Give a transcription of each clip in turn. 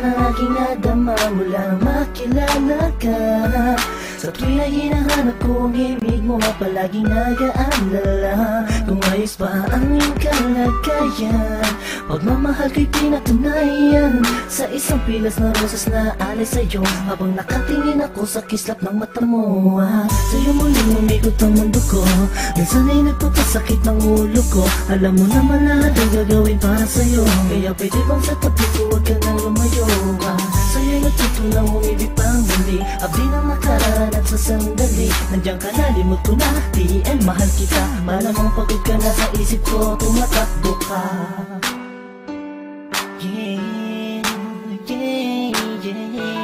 ng aking nadama mula makilala ka. Sa tuwing na hinahanap ko ang ibig mo, palaging nag-aalala kung ayos ba ang iyong kalagayan. Pagmamahal ko'y pinatunayan sa isang pilas na rosas na alay sa'yo, habang nakatingin ako sa kislap ng mata mo. Sa'yo muling umikot ang mundo ko, minsan ay nagpapasakit ng ulo ko. Alam mo naman lahat ang gagawin para sa'yo, kaya pwede bang sa tabi ko huwag ka nang lumayo. Sa'yo'y natutulang umibig pang muli, abdi na makaraan at sa sandali nandiyan ka na, limot ko na, TN mahal kita. Malamang pagod ka na sa isip ko, tumatakbo ka. Yeah, yeah, yeah, yeah.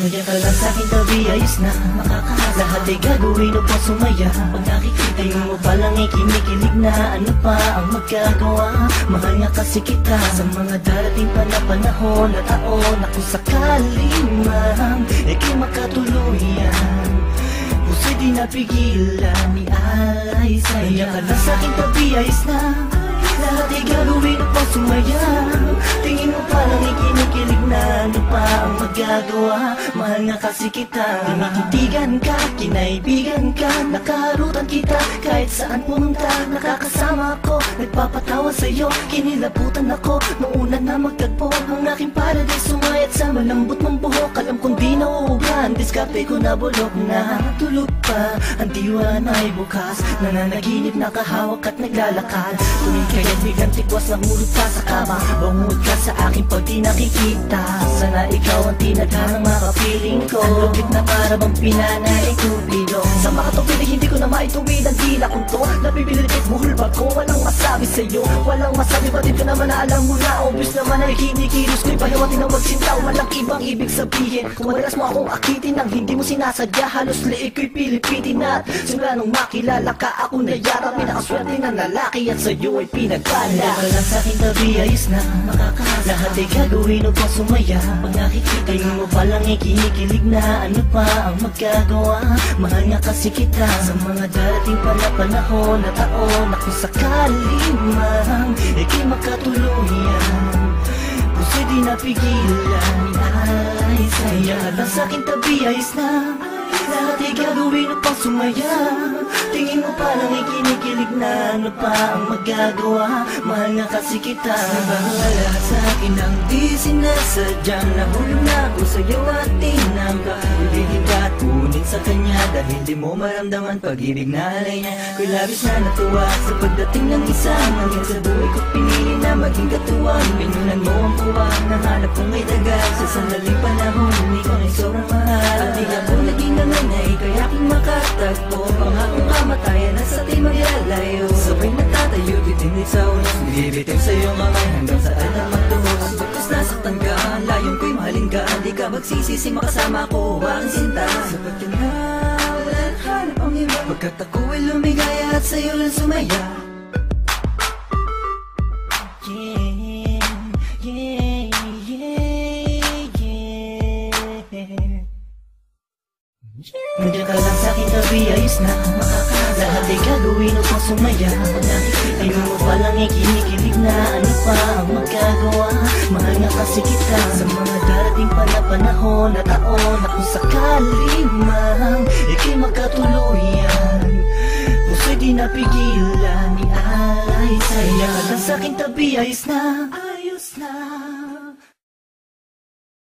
Nandiyan ka lang sa'king tabi, ayos na makakahasa. Lahat ay gagawin upang sumaya. Pag nakikita mo palang ay kinikilig na, ano pa ang magagawa? Mahal nga kasi kita sa mga darating pa na panahon na taon na kung sakali man ika'y makatuluyan, puso'y di napigilan ni alay sa'yo. Nandiyan ka lang sa'king tabi, ayos na lahat ay gagawin upang sumaya. Tingin mo palang ikinikilig na, ano pa ang magagawa? Mahal nga kasi kita, tinititigan ka, kinaibigan ka, nakaharutan kita kahit saan pumunta. Nakakasama ako, nagpapatawa sa'yo, kinilabutan ako nung una na magtagpo. Ang aking paradise sumayat sa malambot mong buhok. Alam kong di nauugan, diskarte ko na bulok na. Tulog pa, ang diwa na ay bukas, nananaginip, nakahawak at naglalakad. Tuwing kaya't bigang tikwas na hulog pa sa kama, bangod ka sa aking pag di nakikita. Sana ikaw ang tinadhanang makapiling ko. Ang lupit na para bang pinanay kubilong. Sa makatupid ay hindi ko na maituwid ang dila kong to. Napibilitit buhol ba ko? Walang masabi sa'yo, walang masabi, batid ko naman na alam mo na. Obvious naman ay kinikilos ko'y pahiwatin ng magsintaw. Walang ibang ibig sabihin kung madalas mo akong akitin nang hindi mo sinasadya. Halos liig ko'y pilipitin at simula nung makilala ka ako na yarang pinakaswerte ng lalaki at sa'yo ay pinagpala. Nandiyan ka lang sa'king tabi, ayos na makakahasa. Lahat ay gagawin upang sumaya. Pag nakikita mo palang ikinikilig na, ano pa ang magagawa? Mahal nga kasi kita sa mga darating pa na panahon na taon na kung sakali man ika'y makatuluyan, puso'y di napigilan ni alay sa'yo. Nandiyan ka lang sa'king tabi, ayos na lahat ay gagawin upang sumaya. Tingin mo palang ikinikilig na, ano pa ang magagawa? Mahal nga kasi kita. Nabahala sa akin ang di sinasadyang nahulog na ako sa'yo at tinangka. Ibigin ka at kunin sa kanya dahil di mo maramdaman pag-ibig na alay niya. Ko'y labis na natuwa sa pagdating ng isang hanggang sa buhay ko pinili na maging katuwang. Pinunan mo ang puwang, nahanap kong may tagal sa sandaling panahon. Ikaw na'y sobrang mahal at di ako naging nanay, kaya aking makatagpo. Pangakong kamatayan at sa ating maglalayo. Sabay natatayo, titindig sa unos, nilibitiw sa iyong kamay hanggang sa alam magtuhos. Pagkas nasaktan ka, layon ko'y mahalin ka. Di ka magsisisi makasama ko, aking sinta. Sapat ka na, walang hanap ang iba. Pagkat ako ay lumigaya at sa'yo lang sumaya. Nandiyan ka lang sa'king tabi, ayos na makakahasa. Lahat ay gagawin upang sumaya. Pag nakikita mo palang ikinikilig na, ano pa ang magagawa? Mahal nga kasi kita sa mga darating pa na panahon na taon na kung sakali man ika'y magkatuluyan, puso'y di napigilan ni alay sa'yo. Nandiyan ka lang sa'king tabi, ayos na, ayos na.